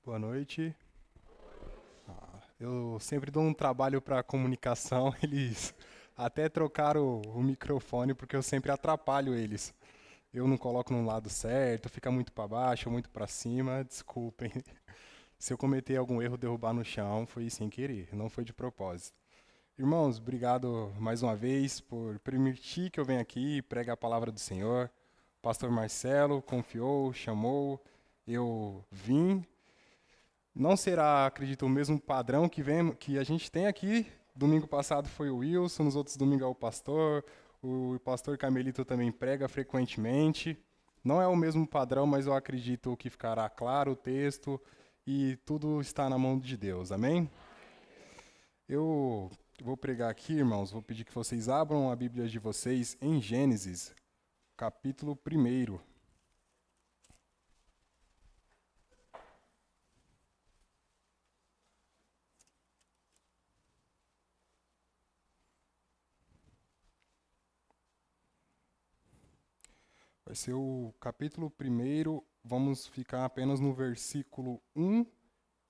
Boa noite. Eu sempre dou um trabalho para comunicação, eles até trocaram o microfone porque eu sempre atrapalho eles. Eu não coloco no lado certo, fica muito para baixo, muito para cima, desculpem. Se eu cometer algum erro, derrubar no chão, foi sem querer, não foi de propósito. Irmãos, obrigado mais uma vez por permitir que eu venha aqui e pregue a palavra do Senhor. O pastor Marcelo confiou, chamou, eu vim. Não será, acredito, o mesmo padrão que a gente tem aqui. Domingo passado foi o Wilson, nos outros domingos é o pastor Carmelito também prega frequentemente. Não é o mesmo padrão, mas eu acredito que ficará claro o texto e tudo está na mão de Deus, amém? Eu vou pregar aqui, irmãos, vou pedir que vocês abram a Bíblia de vocês em Gênesis, capítulo 1. Vai ser o capítulo 1, vamos ficar apenas no versículo 1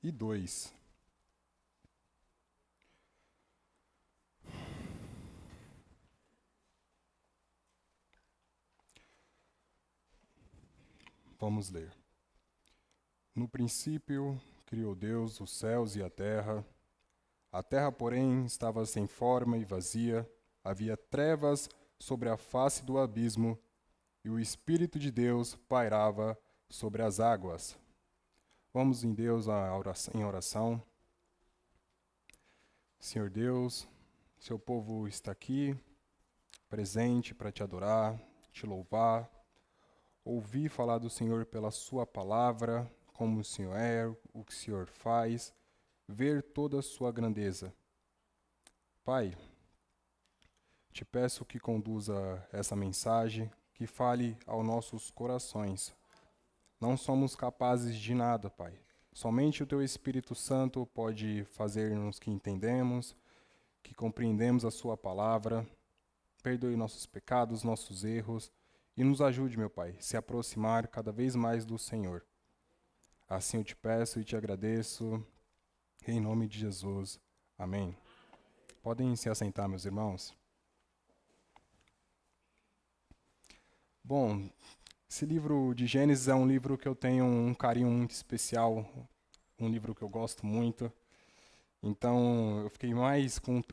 e 2. Vamos ler. No princípio, criou Deus os céus e a terra. A terra, porém, estava sem forma e vazia. Havia trevas sobre a face do abismo, e o Espírito de Deus pairava sobre as águas. Vamos em Deus em oração. Senhor Deus, seu povo está aqui, presente para te adorar, te louvar, ouvir falar do Senhor pela sua palavra, como o Senhor é, o que o Senhor faz, ver toda a sua grandeza. Pai, te peço que conduza essa mensagem, que fale aos nossos corações. Não somos capazes de nada, Pai. Somente o Teu Espírito Santo pode fazer-nos que entendemos, que compreendemos a Sua palavra. Perdoe nossos pecados, nossos erros e nos ajude, meu Pai, a se aproximar cada vez mais do Senhor. Assim eu te peço e te agradeço, em nome de Jesus. Amém. Podem se assentar, meus irmãos. Bom, esse livro de Gênesis é um livro que eu tenho um carinho muito especial, um livro que eu gosto muito. Então, eu fiquei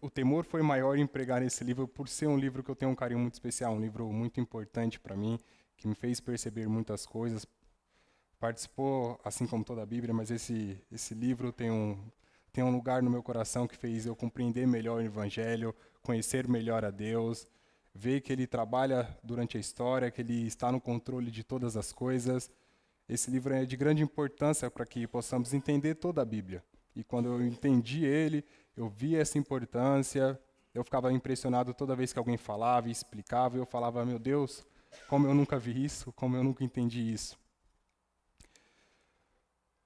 o temor foi maior em pregar esse livro por ser um livro que eu tenho um carinho muito especial, um livro muito importante para mim, que me fez perceber muitas coisas. Participou, assim como toda a Bíblia, mas esse livro tem um lugar no meu coração que fez eu compreender melhor o Evangelho, conhecer melhor a Deus, ver que Ele trabalha durante a história, que Ele está no controle de todas as coisas. Esse livro é de grande importância para que possamos entender toda a Bíblia. E quando eu entendi ele, eu vi essa importância, eu ficava impressionado toda vez que alguém falava e explicava, e eu falava, meu Deus, como eu nunca vi isso, como eu nunca entendi isso.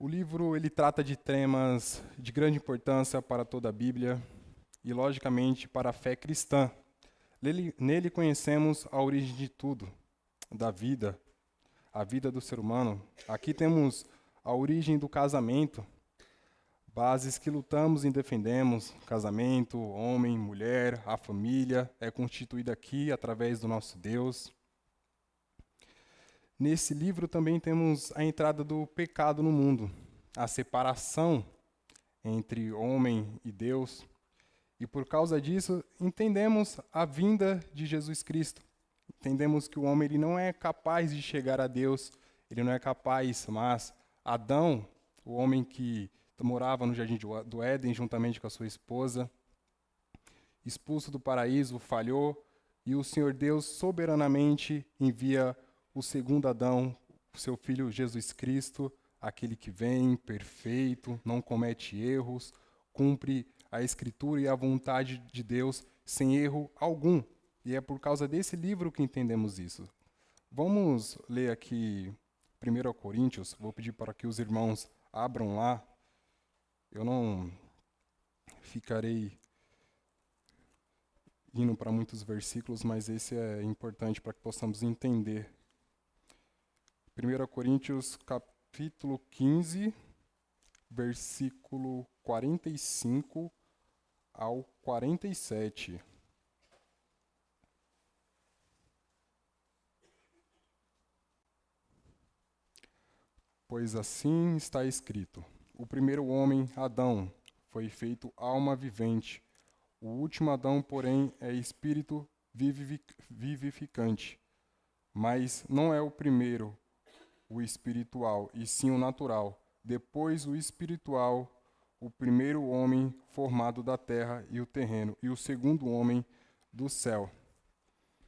O livro ele trata de temas de grande importância para toda a Bíblia e, logicamente, para a fé cristã. Nele conhecemos a origem de tudo, da vida, a vida do ser humano. Aqui temos a origem do casamento, bases que lutamos e defendemos. Casamento, homem, mulher, a família é constituída aqui através do nosso Deus. Nesse livro também temos a entrada do pecado no mundo, a separação entre homem e Deus. E por causa disso, entendemos a vinda de Jesus Cristo. Entendemos que o homem ele não é capaz de chegar a Deus, ele não é capaz, mas Adão, o homem que morava no jardim do Éden juntamente com a sua esposa, expulso do paraíso, falhou, e o Senhor Deus soberanamente envia o segundo Adão, o seu filho Jesus Cristo, aquele que vem perfeito, não comete erros, cumpre a Escritura e a vontade de Deus sem erro algum. E é por causa desse livro que entendemos isso. Vamos ler aqui 1 Coríntios, vou pedir para que os irmãos abram lá. Eu não ficarei indo para muitos versículos, mas esse é importante para que possamos entender. 1 Coríntios, capítulo 15, versículo 45 ao 47. Pois assim está escrito: o primeiro homem, Adão, foi feito alma vivente. O último Adão, porém, é espírito vivificante. Mas não é o primeiro, o espiritual, e sim o natural. Depois o espiritual, o primeiro homem formado da terra e o terreno, e o segundo homem do céu.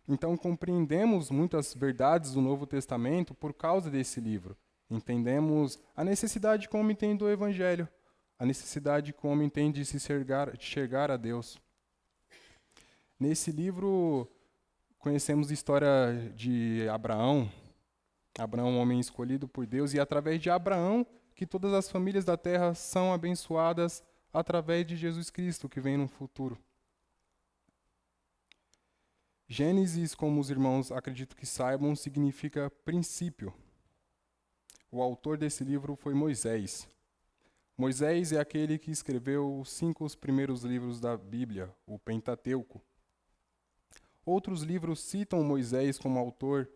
Então compreendemos muitas verdades do Novo Testamento por causa desse livro. Entendemos a necessidade que o homem tem do Evangelho, a necessidade que o homem tem de chegar a Deus. Nesse livro conhecemos a história de Abraão. Abraão, um homem escolhido por Deus, e através de Abraão que todas as famílias da terra são abençoadas através de Jesus Cristo, que vem no futuro. Gênesis, como os irmãos acredito que saibam, significa princípio. O autor desse livro foi Moisés. Moisés é aquele que escreveu os 5 primeiros livros da Bíblia, o Pentateuco. Outros livros citam Moisés como autor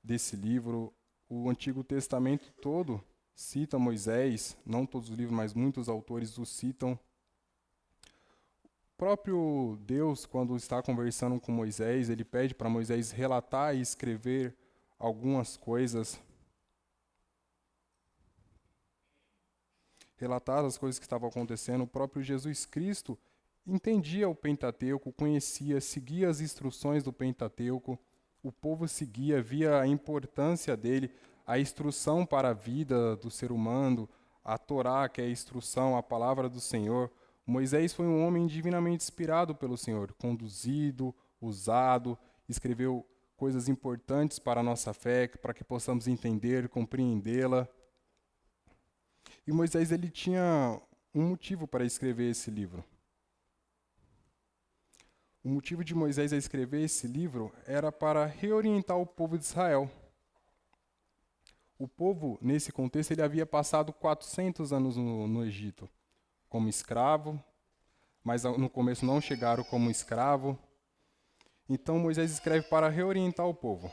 desse livro. O Antigo Testamento todo cita Moisés, não todos os livros, mas muitos autores o citam. O próprio Deus, quando está conversando com Moisés, ele pede para Moisés relatar e escrever algumas coisas. Relatar as coisas que estavam acontecendo. O próprio Jesus Cristo entendia o Pentateuco, conhecia, seguia as instruções do Pentateuco. O povo seguia, via a importância dele, a instrução para a vida do ser humano, a Torá, que é a instrução, a palavra do Senhor. Moisés foi um homem divinamente inspirado pelo Senhor, conduzido, usado, escreveu coisas importantes para a nossa fé, para que possamos entender, compreendê-la. E Moisés ele tinha um motivo para escrever esse livro. O motivo de Moisés a escrever esse livro era para reorientar o povo de Israel. O povo, nesse contexto, ele havia passado 400 anos no Egito como escravo, mas no começo não chegaram como escravo. Então Moisés escreve para reorientar o povo.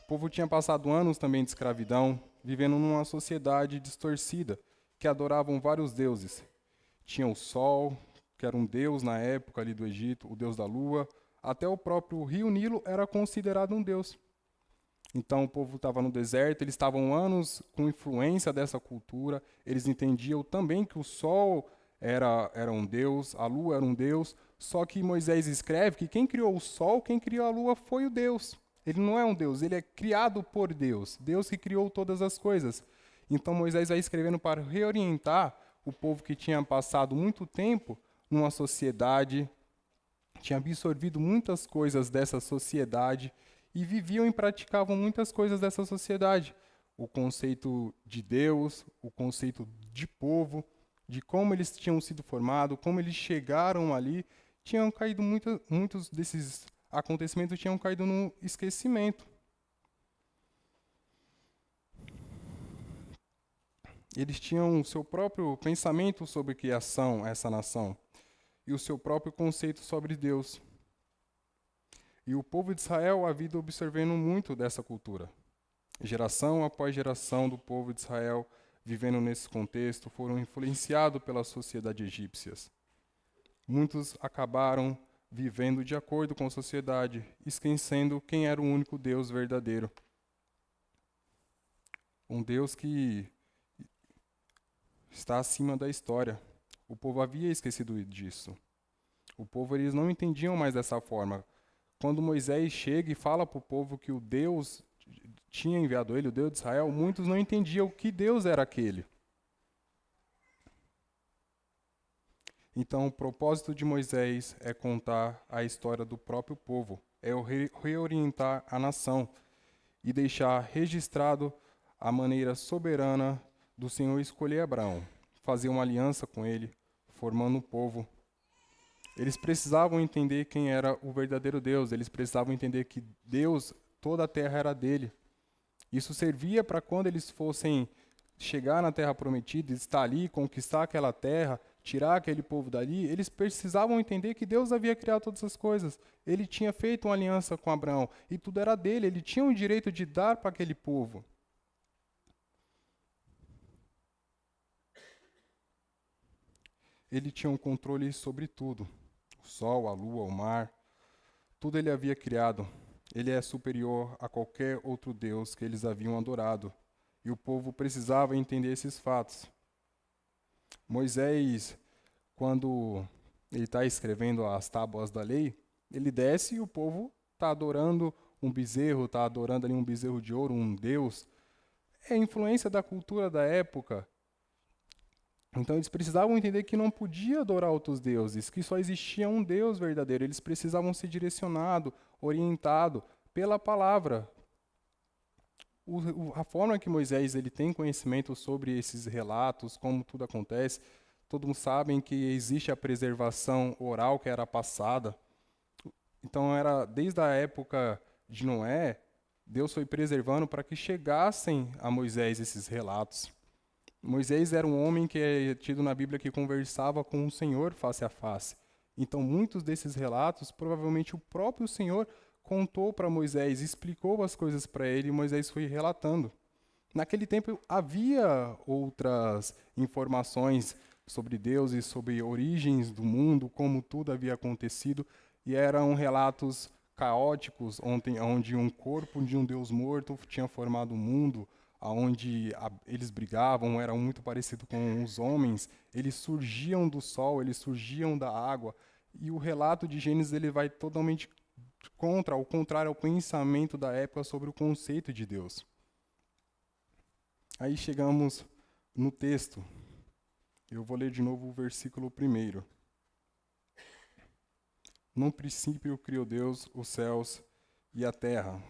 O povo tinha passado anos também de escravidão, vivendo numa sociedade distorcida, que adoravam vários deuses. Tinha o sol, que era um deus na época ali do Egito, o deus da lua. Até o próprio rio Nilo era considerado um deus. Então o povo estava no deserto, eles estavam anos com influência dessa cultura, eles entendiam também que o sol era um deus, a lua era um deus, só que Moisés escreve que quem criou o sol, quem criou a lua foi o Deus. Ele não é um deus, ele é criado por Deus, Deus que criou todas as coisas. Então Moisés vai escrevendo para reorientar o povo que tinha passado muito tempo numa sociedade, tinha absorvido muitas coisas dessa sociedade e viviam e praticavam muitas coisas dessa sociedade. O conceito de Deus, o conceito de povo, de como eles tinham sido formados, como eles chegaram ali, tinham caído muitos desses acontecimentos tinham caído no esquecimento. Eles tinham o seu próprio pensamento sobre criação, essa nação, e o seu próprio conceito sobre Deus. E o povo de Israel havia ido observando muito dessa cultura. Geração após geração do povo de Israel, vivendo nesse contexto, foram influenciados pela sociedade egípcia. Muitos acabaram vivendo de acordo com a sociedade, esquecendo quem era o único Deus verdadeiro. Um Deus que está acima da história. O povo havia esquecido disso. O povo, eles não entendiam mais dessa forma. Quando Moisés chega e fala para o povo que o Deus tinha enviado ele, o Deus de Israel, muitos não entendiam que Deus era aquele. Então, o propósito de Moisés é contar a história do próprio povo, é reorientar a nação e deixar registrado a maneira soberana do Senhor escolher Abraão, fazer uma aliança com ele, formando um povo. Eles precisavam entender quem era o verdadeiro Deus, eles precisavam entender que Deus, toda a terra era dele. Isso servia para quando eles fossem chegar na terra prometida, estar ali, conquistar aquela terra, tirar aquele povo dali, eles precisavam entender que Deus havia criado todas as coisas. Ele tinha feito uma aliança com Abraão e tudo era dele, ele tinha o direito de dar para aquele povo. Ele tinha um controle sobre tudo. O sol, a lua, o mar, tudo ele havia criado. Ele é superior a qualquer outro Deus que eles haviam adorado. E o povo precisava entender esses fatos. Moisés, quando ele está escrevendo as tábuas da lei, ele desce e o povo está adorando um bezerro, está adorando ali um bezerro de ouro, um deus. É a influência da cultura da época. Então eles precisavam entender que não podia adorar outros deuses, que só existia um Deus verdadeiro. Eles precisavam ser direcionados, orientados pela palavra. A forma que Moisés ele tem conhecimento sobre esses relatos, como tudo acontece, todos sabem que existe a preservação oral que era passada. Então era desde a época de Noé, Deus foi preservando para que chegassem a Moisés esses relatos. Moisés era um homem que é tido na Bíblia que conversava com o Senhor face a face. Então, muitos desses relatos, provavelmente o próprio Senhor contou para Moisés, explicou as coisas para ele e Moisés foi relatando. Naquele tempo havia outras informações sobre Deus e sobre origens do mundo, como tudo havia acontecido, e eram relatos caóticos, onde um corpo de um Deus morto tinha formado o mundo, onde eles brigavam, eram muito parecidos com os homens, eles surgiam do sol, eles surgiam da água, e o relato de Gênesis ele vai totalmente ao contrário ao pensamento da época sobre o conceito de Deus. Aí chegamos no texto. Eu vou ler de novo o versículo 1. No princípio criou Deus os céus e a terra.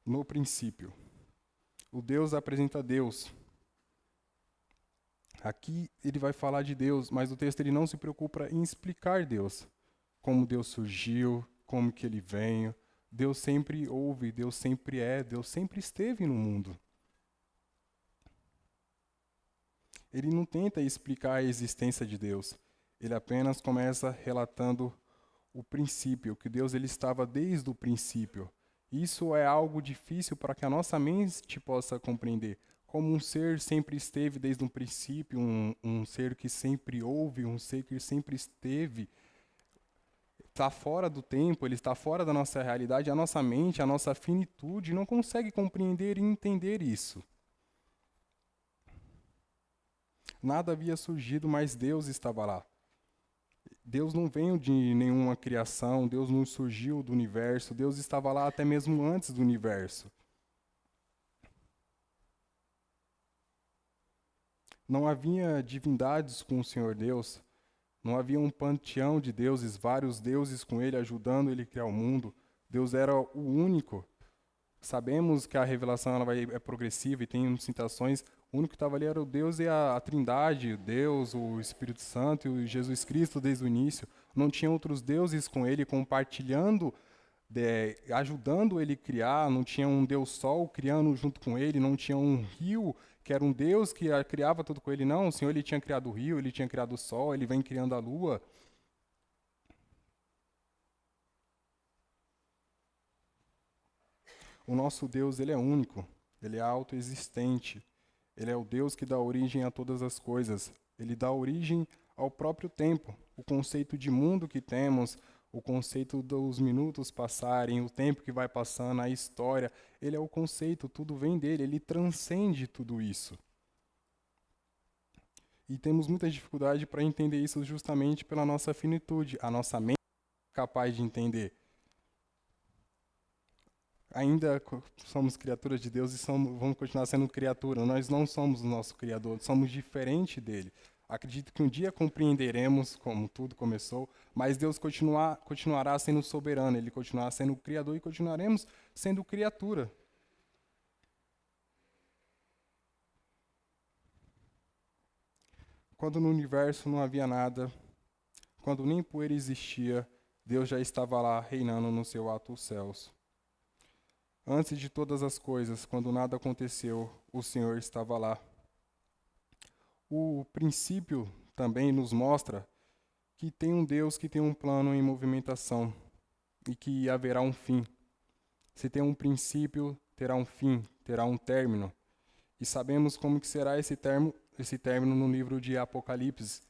No princípio. O Deus apresenta Deus. Aqui ele vai falar de Deus, mas o texto ele não se preocupa em explicar Deus. Como Deus surgiu, como que ele veio. Deus sempre houve, Deus sempre é, Deus sempre esteve no mundo. Ele não tenta explicar a existência de Deus. Ele apenas começa relatando o princípio, que Deus ele estava desde o princípio. Isso é algo difícil para que a nossa mente possa compreender. Como um ser sempre esteve desde o princípio, um ser que sempre houve, um ser que sempre esteve, está fora do tempo, ele está fora da nossa realidade, a nossa mente, a nossa finitude não consegue compreender e entender isso. Nada havia surgido, mas Deus estava lá. Deus não veio de nenhuma criação, Deus não surgiu do universo, Deus estava lá até mesmo antes do universo. Não havia divindades com o Senhor Deus, não havia um panteão de deuses, vários deuses com ele, ajudando ele a criar o mundo. Deus era o único. Sabemos que a revelação é progressiva e tem citações. O único que estava ali era o Deus e a Trindade, Deus, o Espírito Santo e o Jesus Cristo desde o início. Não tinha outros deuses com ele compartilhando, ajudando ele a criar. Não tinha um Deus Sol criando junto com ele. Não tinha um rio que era um Deus que criava tudo com ele. Não, o Senhor ele tinha criado o rio, ele tinha criado o sol, ele vem criando a lua. O nosso Deus ele é único, ele é autoexistente. Ele é o Deus que dá origem a todas as coisas. Ele dá origem ao próprio tempo. O conceito de mundo que temos, o conceito dos minutos passarem, o tempo que vai passando, a história, ele é o conceito, tudo vem dele, ele transcende tudo isso. E temos muita dificuldade para entender isso justamente pela nossa finitude. A nossa mente é capaz de entender. Ainda somos criaturas de Deus e vamos continuar sendo criatura. Nós não somos o nosso Criador, somos diferentes dele. Acredito que um dia compreenderemos como tudo começou, mas Deus continuará sendo soberano, ele continuará sendo o Criador e continuaremos sendo criatura. Quando no universo não havia nada, quando nem poeira existia, Deus já estava lá reinando no seu alto céus. Antes de todas as coisas, quando nada aconteceu, o Senhor estava lá. O princípio também nos mostra que tem um Deus que tem um plano em movimentação e que haverá um fim. Se tem um princípio, terá um fim, terá um término. E sabemos como que será esse término no livro de Apocalipse.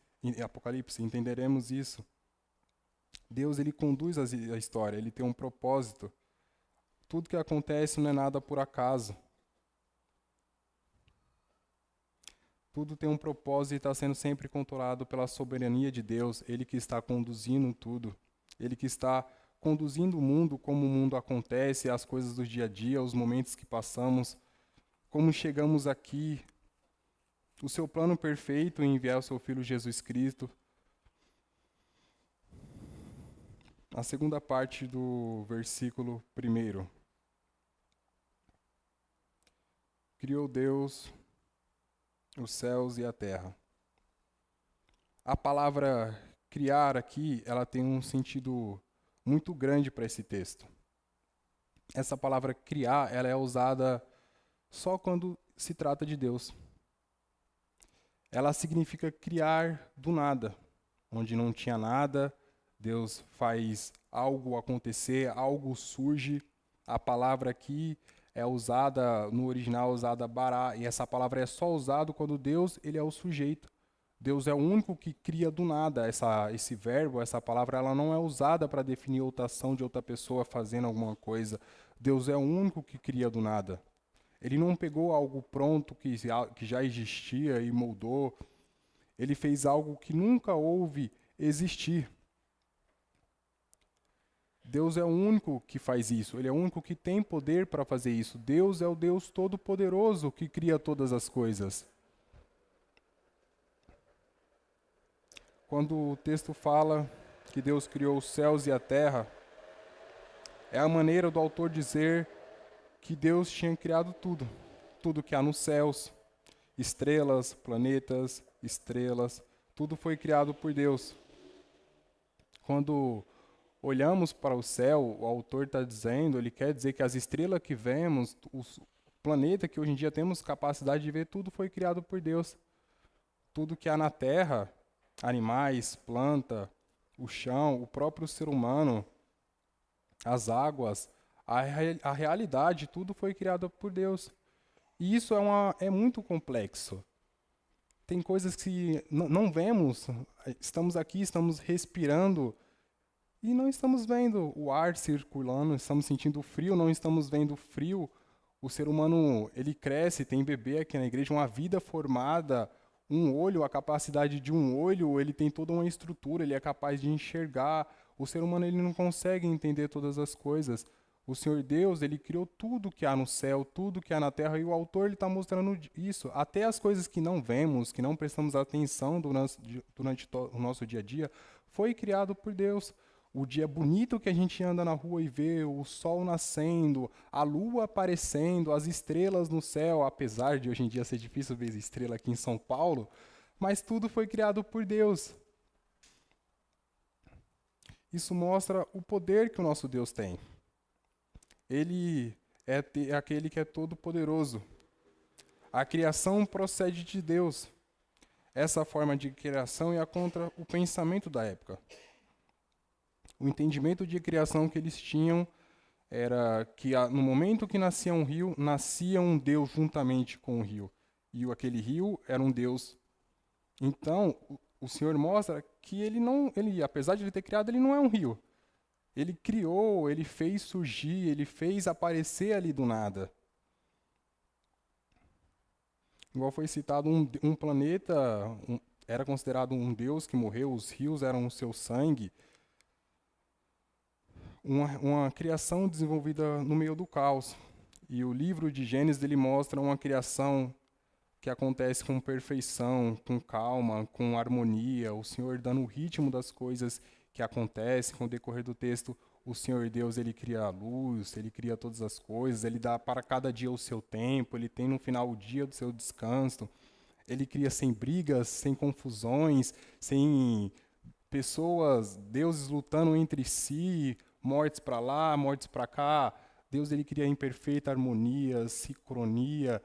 Entenderemos isso. Deus, ele conduz a história, ele tem um propósito. Tudo que acontece não é nada por acaso. Tudo tem um propósito e está sendo sempre controlado pela soberania de Deus. Ele que está conduzindo tudo. Ele que está conduzindo o mundo, como o mundo acontece, as coisas do dia a dia, os momentos que passamos, como chegamos aqui. O seu plano perfeito em enviar o seu Filho Jesus Cristo. A segunda parte do versículo 1. Criou Deus os céus e a terra. A palavra criar aqui, ela tem um sentido muito grande para esse texto. Essa palavra criar, ela é usada só quando se trata de Deus. Ela significa criar do nada, onde não tinha nada, Deus faz algo acontecer, algo surge. A palavra aqui é usada, no original, usada bará, e essa palavra é só usada quando Deus, ele é o sujeito. Deus é o único que cria do nada. Esse verbo, essa palavra, ela não é usada para definir outra ação de outra pessoa fazendo alguma coisa. Deus é o único que cria do nada. Ele não pegou algo pronto que já existia e moldou. Ele fez algo que nunca houve existir. Deus é o único que faz isso. Ele é o único que tem poder para fazer isso. Deus é o Deus Todo-Poderoso que cria todas as coisas. Quando o texto fala que Deus criou os céus e a terra, é a maneira do autor dizer que Deus tinha criado tudo. Tudo que há nos céus, estrelas, planetas, estrelas, tudo foi criado por Deus. Quando olhamos para o céu, o autor está dizendo, ele quer dizer que as estrelas que vemos, o planeta que hoje em dia temos capacidade de ver, tudo foi criado por Deus. Tudo que há na terra, animais, planta, o chão, o próprio ser humano, as águas, a realidade, tudo foi criado por Deus. E isso é muito complexo. Tem coisas que não vemos, estamos aqui, estamos respirando, e não estamos vendo o ar circulando, estamos sentindo frio, não estamos vendo frio. O ser humano, ele cresce, tem bebê aqui na igreja, uma vida formada, um olho, a capacidade de um olho, ele tem toda uma estrutura, ele é capaz de enxergar. O ser humano, ele não consegue entender todas as coisas. O Senhor Deus, ele criou tudo que há no céu, tudo que há na terra, e o autor ele está mostrando isso. Até as coisas que não vemos, que não prestamos atenção durante o nosso dia a dia, foi criado por Deus. O dia bonito que a gente anda na rua e vê o sol nascendo, a lua aparecendo, as estrelas no céu, apesar de hoje em dia ser difícil ver estrela aqui em São Paulo, mas tudo foi criado por Deus. Isso mostra o poder que o nosso Deus tem. Ele é aquele que é todo poderoso. A criação procede de Deus. Essa forma de criação ia contra o pensamento da época. O entendimento de criação que eles tinham era que no momento que nascia um rio, nascia um Deus juntamente com o rio. E aquele rio era um Deus. Então, o Senhor mostra que apesar de ele ter criado, ele não é um rio. Ele criou, ele fez surgir, ele fez aparecer ali do nada. Igual foi citado, um planeta era considerado um Deus que morreu, os rios eram o seu sangue. Uma criação desenvolvida no meio do caos. E o livro de Gênesis ele mostra uma criação que acontece com perfeição, com calma, com harmonia, o Senhor dando o ritmo das coisas que acontecem com o decorrer do texto. O Senhor Deus, ele cria a luz, ele cria todas as coisas, ele dá para cada dia o seu tempo, ele tem no final o dia do seu descanso, ele cria sem brigas, sem confusões, sem pessoas, deuses lutando entre si, mortes para lá, mortes para cá, Deus ele cria em perfeita harmonia, sincronia,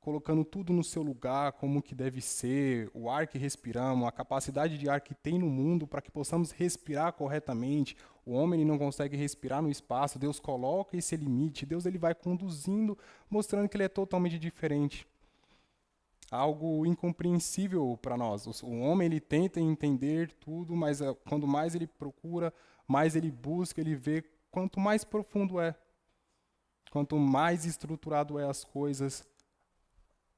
colocando tudo no seu lugar, como que deve ser, o ar que respiramos, a capacidade de ar que tem no mundo para que possamos respirar corretamente. O homem ele não consegue respirar no espaço, Deus coloca esse limite, Deus ele vai conduzindo, mostrando que ele é totalmente diferente. Algo incompreensível para nós. O homem ele tenta entender tudo, mas quando mais ele procura, mais ele busca, ele vê quanto mais profundo é, quanto mais estruturado é as coisas.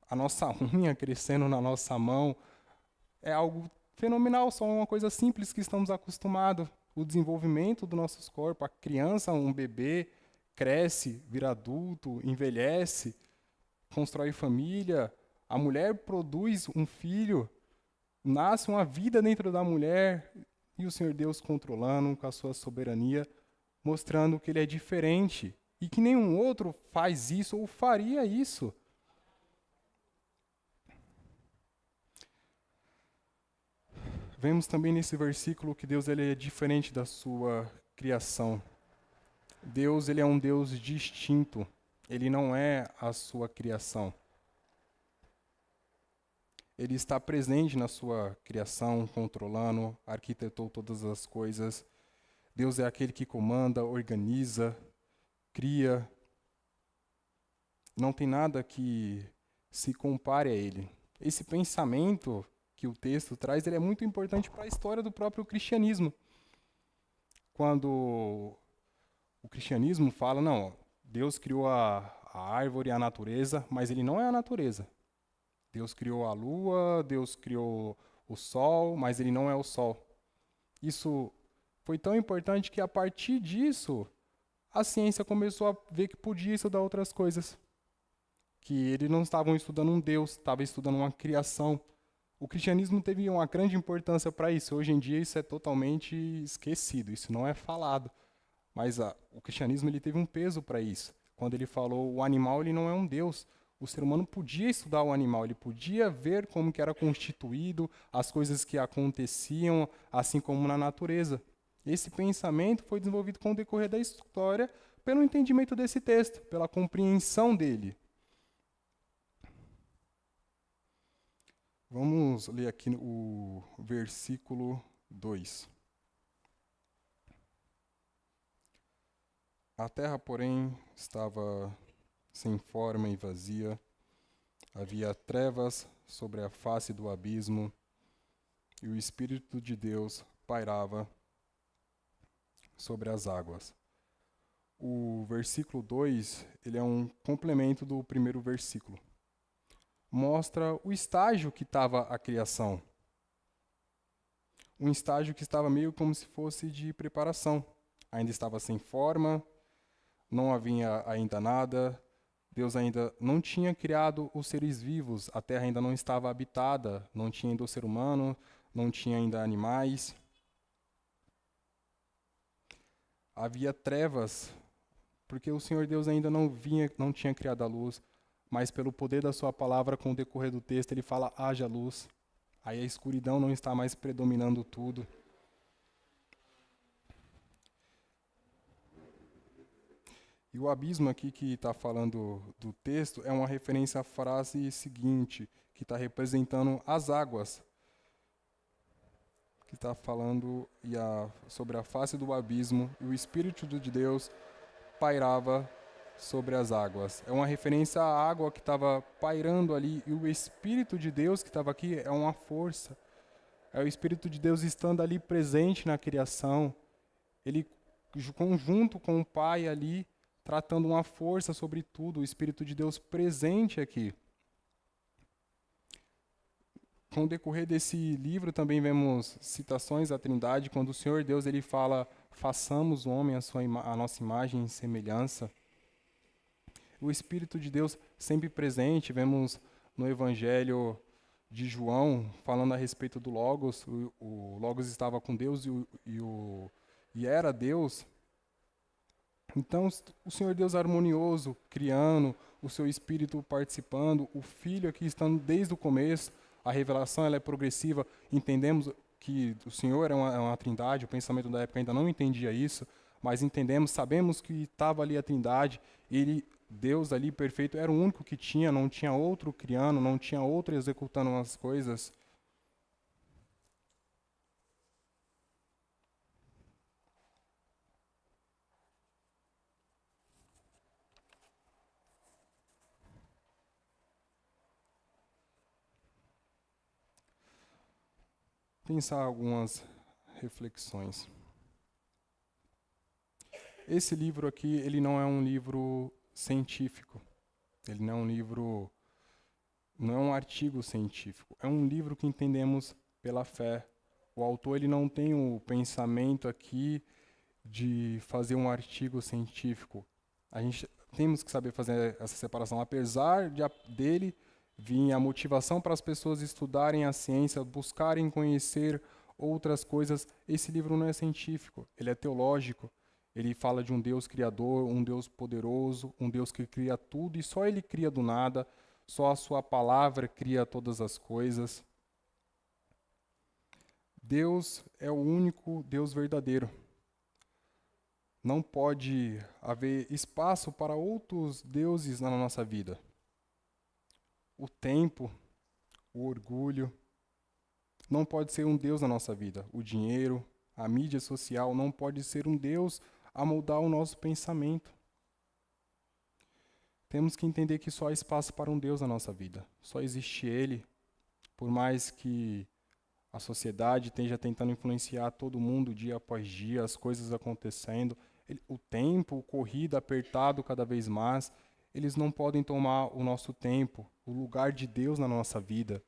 A nossa unha crescendo na nossa mão é algo fenomenal, só uma coisa simples que estamos acostumados. O desenvolvimento dos nossos corpos, a criança, um bebê, cresce, vira adulto, envelhece, constrói família, a mulher produz um filho, nasce uma vida dentro da mulher, e o Senhor Deus controlando com a sua soberania, mostrando que ele é diferente e que nenhum outro faz isso ou faria isso. Vemos também nesse versículo que Deus ele é diferente da sua criação. Deus ele é um Deus distinto. Ele não é a sua criação. Ele está presente na sua criação, controlando, arquitetou todas as coisas. Deus é aquele que comanda, organiza, cria. Não tem nada que se compare a ele. Esse pensamento que o texto traz, ele é muito importante para a história do próprio cristianismo. Quando o cristianismo fala, não, Deus criou a árvore e a natureza, mas ele não é a natureza. Deus criou a lua, Deus criou o sol, mas ele não é o sol. Isso foi tão importante que a partir disso, a ciência começou a ver que podia estudar outras coisas. Que eles não estavam estudando um Deus, estavam estudando uma criação. O cristianismo teve uma grande importância para isso. Hoje em dia isso é totalmente esquecido, isso não é falado. Mas o cristianismo ele teve um peso para isso. Quando ele falou o animal ele não é um Deus. O ser humano podia estudar o animal, ele podia ver como que era constituído, as coisas que aconteciam, assim como na natureza. Esse pensamento foi desenvolvido com o decorrer da história pelo entendimento desse texto, pela compreensão dele. Vamos ler aqui o versículo 2. A terra, porém, estava sem forma e vazia. Havia trevas sobre a face do abismo, e o Espírito de Deus pairava sobre as águas. O versículo 2, ele é um complemento do primeiro versículo. Mostra o estágio que estava a criação. Um estágio que estava meio como se fosse de preparação. Ainda estava sem forma, não havia ainda nada, Deus ainda não tinha criado os seres vivos, a terra ainda não estava habitada, não tinha ainda o ser humano, não tinha ainda animais. Havia trevas, porque o Senhor Deus ainda não tinha criado a luz, mas pelo poder da sua palavra, com o decorrer do texto, ele fala, haja luz. Aí a escuridão não está mais predominando tudo. E o abismo aqui que está falando do texto é uma referência à frase seguinte, que está representando as águas, que está falando sobre a face do abismo, e o Espírito de Deus pairava sobre as águas. É uma referência à água que estava pairando ali, e o Espírito de Deus que estava aqui é uma força. É o Espírito de Deus estando ali presente na criação. Ele, conjunto com o Pai ali, tratando uma força sobre tudo, o Espírito de Deus presente aqui. Com o decorrer desse livro também vemos citações à Trindade, quando o Senhor Deus ele fala, façamos o homem a nossa imagem e semelhança. O Espírito de Deus sempre presente, vemos no Evangelho de João, falando a respeito do Logos, o Logos estava com Deus e era Deus. Então, o Senhor Deus harmonioso, criando, o seu Espírito participando, o Filho aqui estando desde o começo, a revelação ela é progressiva, entendemos que o Senhor é uma trindade, o pensamento da época ainda não entendia isso, mas entendemos, sabemos que estava ali a Trindade, ele, Deus ali perfeito, era o único que tinha, não tinha outro criando, não tinha outro executando as coisas. Pensar algumas reflexões. Esse livro aqui, ele não é um livro científico. Ele não é um livro, não é um artigo científico. É um livro que entendemos pela fé. O autor, ele não tem o pensamento aqui de fazer um artigo científico. A gente temos que saber fazer essa separação. Apesar dele vir a motivação para as pessoas estudarem a ciência, buscarem conhecer outras coisas, esse livro não é científico, ele é teológico. Ele fala de um Deus criador, um Deus poderoso, um Deus que cria tudo e só ele cria do nada, só a sua palavra cria todas as coisas. Deus é o único Deus verdadeiro. Não pode haver espaço para outros deuses na nossa vida. O tempo, o orgulho, não pode ser um Deus na nossa vida. O dinheiro, a mídia social não pode ser um Deus a moldar o nosso pensamento. Temos que entender que só há espaço para um Deus na nossa vida. Só existe Ele, por mais que a sociedade esteja tentando influenciar todo mundo dia após dia, as coisas acontecendo, o tempo, corrida, apertado cada vez mais, eles não podem tomar o nosso tempo, o lugar de Deus na nossa vida.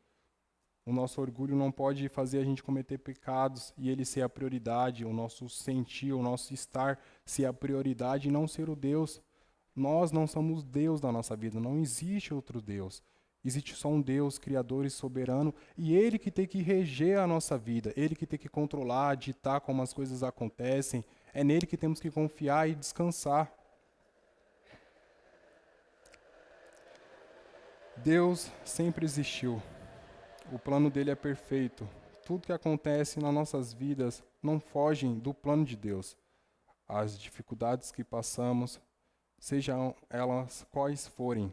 O nosso orgulho não pode fazer a gente cometer pecados e ele ser a prioridade, o nosso sentir, o nosso estar ser a prioridade e não ser o Deus. Nós não somos Deus da nossa vida, não existe outro Deus. Existe só um Deus, criador e soberano, e Ele que tem que reger a nossa vida, Ele que tem que controlar, ditar como as coisas acontecem, é nele que temos que confiar e descansar. Deus sempre existiu, o plano dele é perfeito. Tudo que acontece nas nossas vidas não fogem do plano de Deus. As dificuldades que passamos, sejam elas quais forem,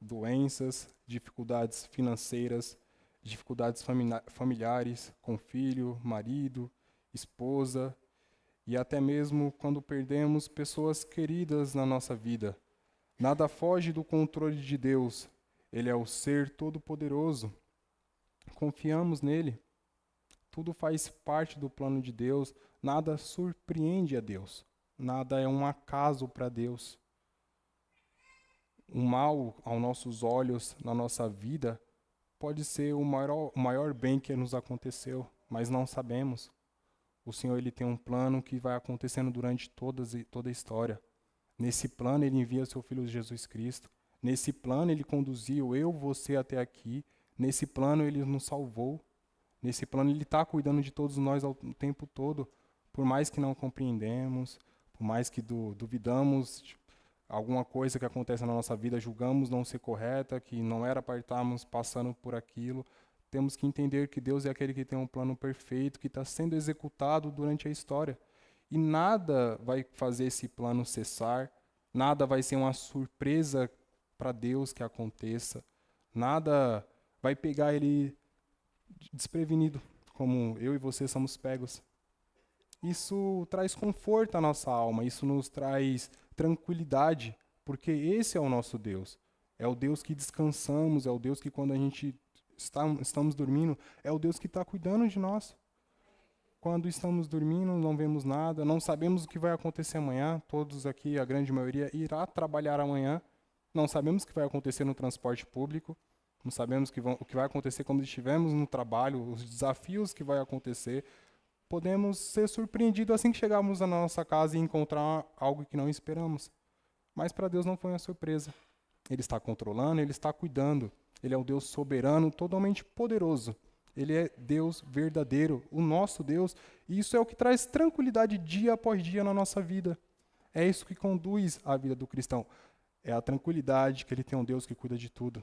doenças, dificuldades financeiras, dificuldades familiares, com filho, marido, esposa, e até mesmo quando perdemos pessoas queridas na nossa vida. Nada foge do controle de Deus. Ele é o ser todo-poderoso. Confiamos nele. Tudo faz parte do plano de Deus. Nada surpreende a Deus. Nada é um acaso para Deus. O mal aos nossos olhos, na nossa vida, pode ser o maior bem que nos aconteceu, mas não sabemos. O Senhor ele tem um plano que vai acontecendo durante toda a história. Nesse plano, ele envia seu Filho Jesus Cristo. Nesse plano, ele conduziu eu, você até aqui. Nesse plano, ele nos salvou. Nesse plano, ele está cuidando de todos nós o tempo todo. Por mais que não compreendemos, por mais que duvidamos de alguma coisa que acontece na nossa vida, julgamos não ser correta, que não era para estarmos passando por aquilo, temos que entender que Deus é aquele que tem um plano perfeito, que está sendo executado durante a história. E nada vai fazer esse plano cessar, nada vai ser uma surpresa para Deus que aconteça, nada vai pegar ele desprevenido, como eu e você somos pegos. Isso traz conforto à nossa alma, isso nos traz tranquilidade, porque esse é o nosso Deus. É o Deus que descansamos, é o Deus que quando a gente estamos dormindo, é o Deus que está cuidando de nós. Quando estamos dormindo, não vemos nada, não sabemos o que vai acontecer amanhã. Todos aqui, a grande maioria, irá trabalhar amanhã. Não sabemos o que vai acontecer no transporte público. Não sabemos o que vai acontecer quando estivermos no trabalho, os desafios que vai acontecer. Podemos ser surpreendidos assim que chegarmos na nossa casa e encontrar algo que não esperamos. Mas para Deus não foi uma surpresa. Ele está controlando, Ele está cuidando. Ele é um Deus soberano, totalmente poderoso. Ele é Deus verdadeiro, o nosso Deus. E isso é o que traz tranquilidade dia após dia na nossa vida. É isso que conduz a vida do cristão. É a tranquilidade que ele tem um Deus que cuida de tudo.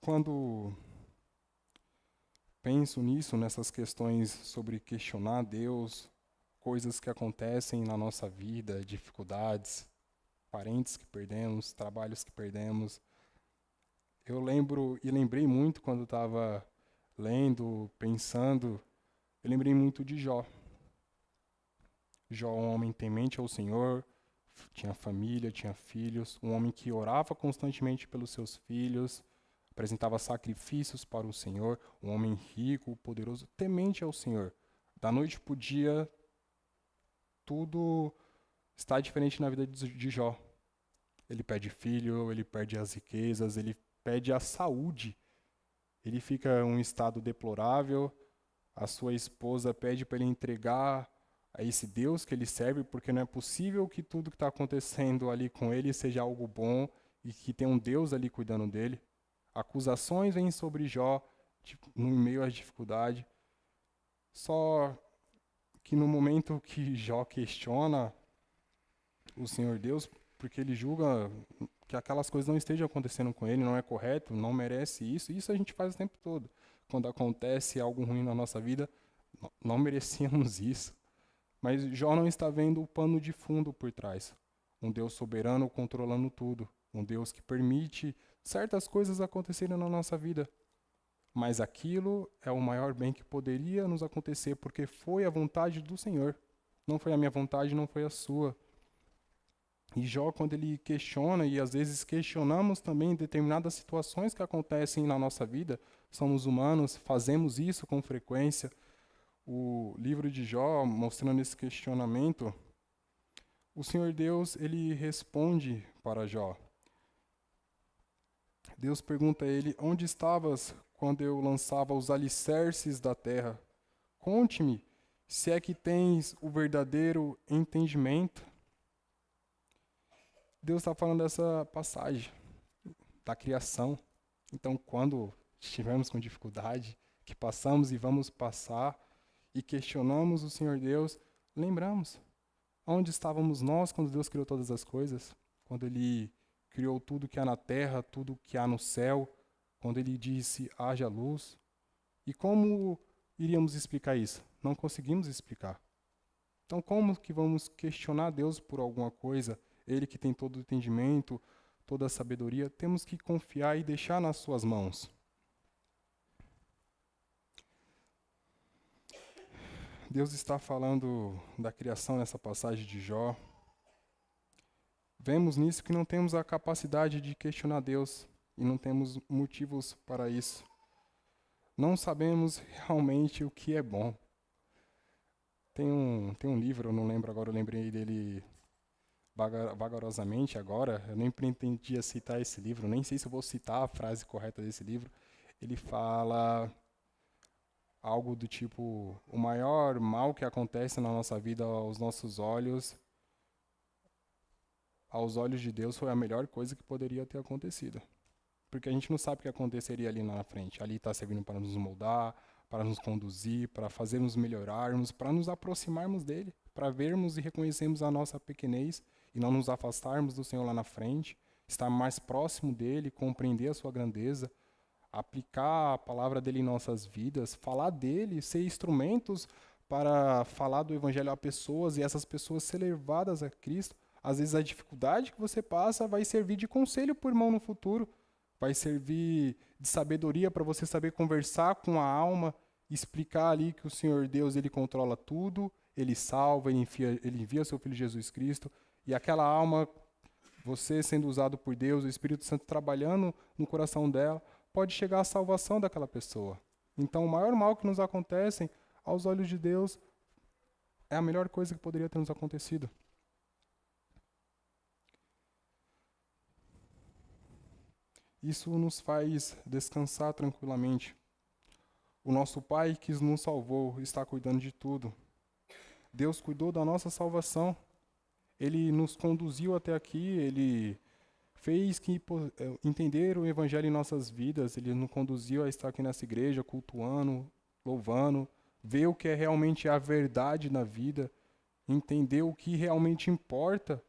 Quando penso nisso, nessas questões sobre questionar Deus, coisas que acontecem na nossa vida, dificuldades, parentes que perdemos, trabalhos que perdemos, eu lembro e lembrei muito quando estava lendo, pensando, eu lembrei muito de Jó. Jó, um homem temente ao Senhor, tinha família, tinha filhos, um homem que orava constantemente pelos seus filhos, apresentava sacrifícios para o Senhor, um homem rico, poderoso, temente ao Senhor. Da noite para o dia, tudo está diferente na vida de Jó. Ele perde filho, ele perde as riquezas, ele perde a saúde. Ele fica em um estado deplorável, a sua esposa pede para ele entregar a esse Deus que ele serve, porque não é possível que tudo que está acontecendo ali com ele seja algo bom e que tem um Deus ali cuidando dele. Acusações vêm sobre Jó no meio às dificuldades. Só que no momento que Jó questiona o Senhor Deus, porque ele julga que aquelas coisas não estejam acontecendo com ele, não é correto, não merece isso. Isso a gente faz o tempo todo. Quando acontece algo ruim na nossa vida, não merecíamos isso. Mas Jó não está vendo o pano de fundo por trás. Um Deus soberano controlando tudo. Um Deus que permite certas coisas acontecerem na nossa vida. Mas aquilo é o maior bem que poderia nos acontecer, porque foi a vontade do Senhor. Não foi a minha vontade, não foi a sua. E Jó, quando ele questiona, e às vezes questionamos também determinadas situações que acontecem na nossa vida, somos humanos, fazemos isso com frequência. O livro de Jó, mostrando esse questionamento, o Senhor Deus, ele responde para Jó. Deus pergunta a ele, onde estavas quando eu lançava os alicerces da terra? Conte-me, se é que tens o verdadeiro entendimento. Deus está falando dessa passagem da criação. Então, quando estivermos com dificuldade, que passamos e vamos passar, e questionamos o Senhor Deus, lembramos onde estávamos nós quando Deus criou todas as coisas, quando Ele criou tudo que há na terra, tudo que há no céu, quando Ele disse, haja luz. E como iríamos explicar isso? Não conseguimos explicar. Então, como que vamos questionar Deus por alguma coisa? Ele que tem todo o entendimento, toda a sabedoria, temos que confiar e deixar nas suas mãos. Deus está falando da criação nessa passagem de Jó. Vemos nisso que não temos a capacidade de questionar Deus e não temos motivos para isso. Não sabemos realmente o que é bom. Tem um livro, eu não lembro agora, eu lembrei dele vagarosamente agora, eu nem pretendia citar esse livro, nem sei se eu vou citar a frase correta desse livro. Ele fala algo do tipo, o maior mal que acontece na nossa vida aos nossos olhos, aos olhos de Deus, foi a melhor coisa que poderia ter acontecido. Porque a gente não sabe o que aconteceria ali na frente. Ali está servindo para nos moldar, para nos conduzir, para fazermos melhorarmos, para nos aproximarmos dele, para vermos e reconhecermos a nossa pequenez e não nos afastarmos do Senhor lá na frente, estar mais próximo dele, compreender a sua grandeza, aplicar a palavra dele em nossas vidas, falar dele, ser instrumentos para falar do evangelho a pessoas e essas pessoas ser levadas a Cristo. Às vezes a dificuldade que você passa vai servir de conselho para o irmão no futuro, vai servir de sabedoria para você saber conversar com a alma, explicar ali que o Senhor Deus ele controla tudo, ele salva, ele envia seu Filho Jesus Cristo, e aquela alma, você sendo usado por Deus, o Espírito Santo trabalhando no coração dela, pode chegar à salvação daquela pessoa. Então, o maior mal que nos acontece, aos olhos de Deus, é a melhor coisa que poderia ter nos acontecido. Isso nos faz descansar tranquilamente. O nosso Pai que nos salvou está cuidando de tudo. Deus cuidou da nossa salvação. Ele nos conduziu até aqui, Ele fez que entender o Evangelho em nossas vidas, Ele nos conduziu a estar aqui nessa igreja, cultuando, louvando, ver o que é realmente a verdade na vida, entender o que realmente importa,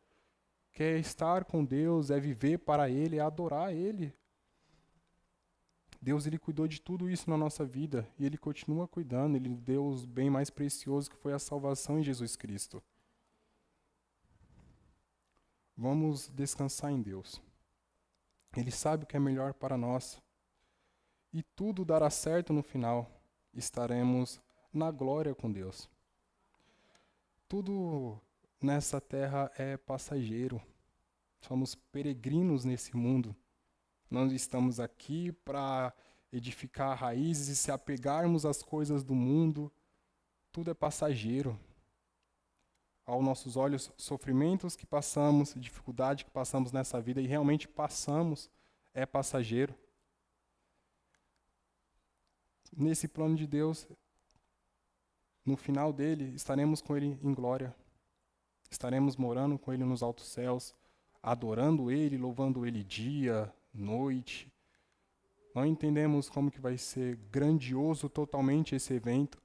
que é estar com Deus, é viver para Ele, é adorar Ele. Deus, ele cuidou de tudo isso na nossa vida e ele continua cuidando. Ele deu o bem mais precioso que foi a salvação em Jesus Cristo. Vamos descansar em Deus. Ele sabe o que é melhor para nós. E tudo dará certo no final. Estaremos na glória com Deus. Tudo nessa terra é passageiro. Somos peregrinos nesse mundo. Nós estamos aqui para edificar raízes e se apegarmos às coisas do mundo. Tudo é passageiro. Aos nossos olhos, sofrimentos que passamos, dificuldade que passamos nessa vida e realmente passamos, é passageiro. Nesse plano de Deus, no final dele, estaremos com ele em glória. Estaremos morando com ele nos altos céus, adorando ele, louvando ele dia, noite. Não entendemos como que vai ser grandioso totalmente esse evento,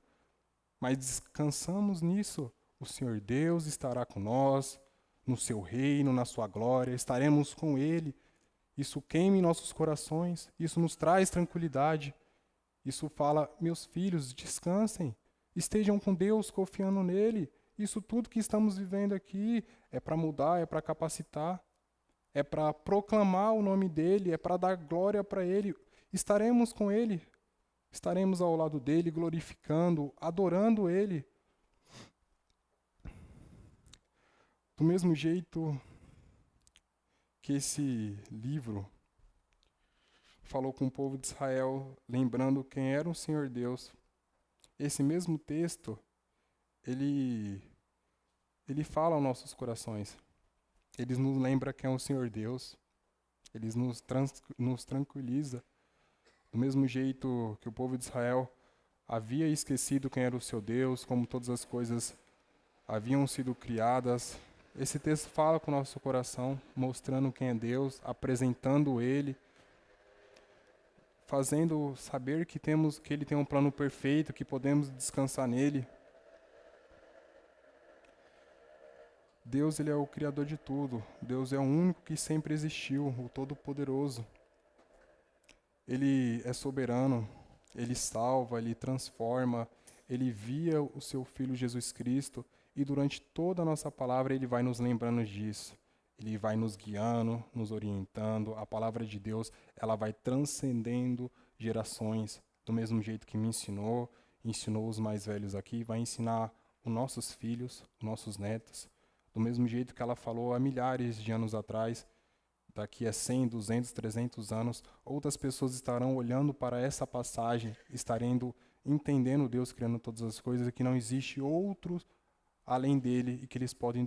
mas descansamos nisso. O Senhor Deus estará com nós, no seu reino, na sua glória, estaremos com ele. Isso queima em nossos corações, isso nos traz tranquilidade. Isso fala, meus filhos, descansem, estejam com Deus, confiando nele. Isso tudo que estamos vivendo aqui é para mudar, é para capacitar, é para proclamar o nome dele, é para dar glória para ele. Estaremos com ele, estaremos ao lado dele, glorificando, adorando ele. Do mesmo jeito que esse livro falou com o povo de Israel, lembrando quem era o Senhor Deus, esse mesmo texto, ele fala aos nossos corações. Ele nos lembra quem é o Senhor Deus. Ele nos tranquiliza. Do mesmo jeito que o povo de Israel havia esquecido quem era o seu Deus, como todas as coisas haviam sido criadas, esse texto fala com o nosso coração, mostrando quem é Deus, apresentando Ele, fazendo saber que Ele tem um plano perfeito, que podemos descansar nele. Deus, ele é o Criador de tudo. Deus é o único que sempre existiu, o Todo-Poderoso. Ele é soberano, ele salva, ele transforma, ele envia o seu Filho Jesus Cristo e durante toda a nossa palavra ele vai nos lembrando disso. Ele vai nos guiando, nos orientando. A palavra de Deus, ela vai transcendendo gerações, do mesmo jeito que me ensinou os mais velhos aqui, vai ensinar os nossos filhos, os nossos netos, do mesmo jeito que ela falou há milhares de anos atrás. Daqui a 100, 200, 300 anos, outras pessoas estarão olhando para essa passagem, estarão entendendo Deus criando todas as coisas e que não existe outro além dele e que eles podem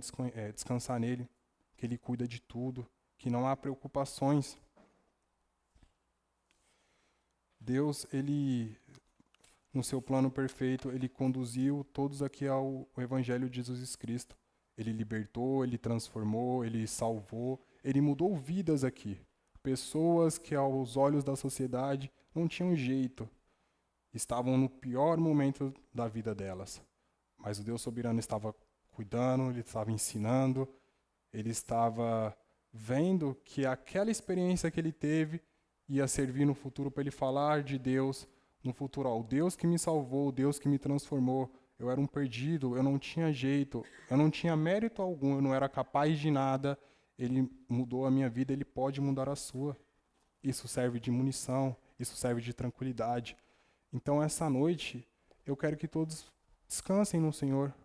descansar nele, que ele cuida de tudo, que não há preocupações. Deus, ele, no seu plano perfeito, ele conduziu todos aqui ao Evangelho de Jesus Cristo. Ele libertou, ele transformou, ele salvou, ele mudou vidas aqui. Pessoas que aos olhos da sociedade não tinham jeito, estavam no pior momento da vida delas. Mas o Deus soberano estava cuidando, ele estava ensinando, ele estava vendo que aquela experiência que ele teve ia servir no futuro para ele falar de Deus no futuro. O Deus que me salvou, o Deus que me transformou. Eu era um perdido, eu não tinha jeito, eu não tinha mérito algum, eu não era capaz de nada. Ele mudou a minha vida, ele pode mudar a sua. Isso serve de munição, isso serve de tranquilidade. Então, essa noite, eu quero que todos descansem no Senhor.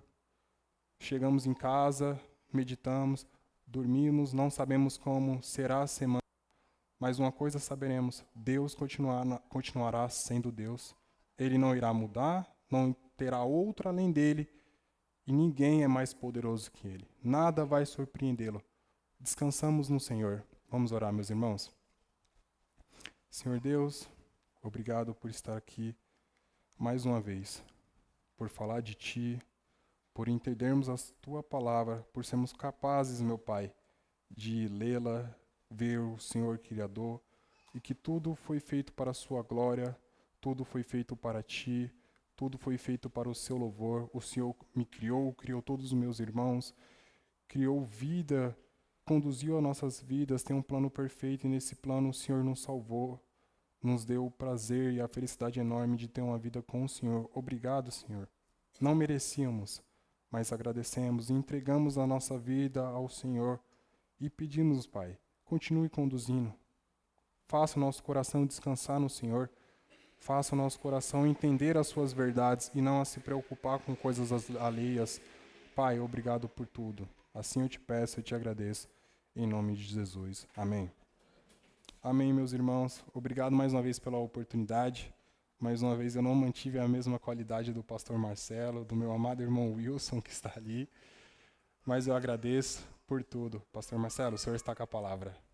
Chegamos em casa, meditamos, dormimos, não sabemos como será a semana, mas uma coisa saberemos: Deus continuará sendo Deus. Ele não irá mudar, não terá outro além dele, e ninguém é mais poderoso que ele. Nada vai surpreendê-lo. Descansamos no Senhor. Vamos orar, meus irmãos. Senhor Deus, obrigado por estar aqui mais uma vez, por falar de Ti, por entendermos a Tua palavra, por sermos capazes, meu Pai, de lê-la, ver o Senhor Criador, e que tudo foi feito para a Sua glória, tudo foi feito para Ti, tudo foi feito para o Seu louvor. O Senhor me criou, criou todos os meus irmãos, criou vida, conduziu as nossas vidas, tem um plano perfeito, e nesse plano o Senhor nos salvou. nos deu o prazer e a felicidade enorme de ter uma vida com o Senhor. Obrigado, Senhor. Não merecíamos, mas agradecemos e entregamos a nossa vida ao Senhor e pedimos, Pai, continue conduzindo. Faça o nosso coração descansar no Senhor. Faça o nosso coração entender as suas verdades e não a se preocupar com coisas alheias. Pai, obrigado por tudo. Assim eu te peço e te agradeço. Em nome de Jesus. Amém. Amém, meus irmãos. Obrigado mais uma vez pela oportunidade. Mais uma vez eu não mantive a mesma qualidade do pastor Marcelo, do meu amado irmão Wilson, que está ali. Mas eu agradeço por tudo. Pastor Marcelo, o senhor está com a palavra.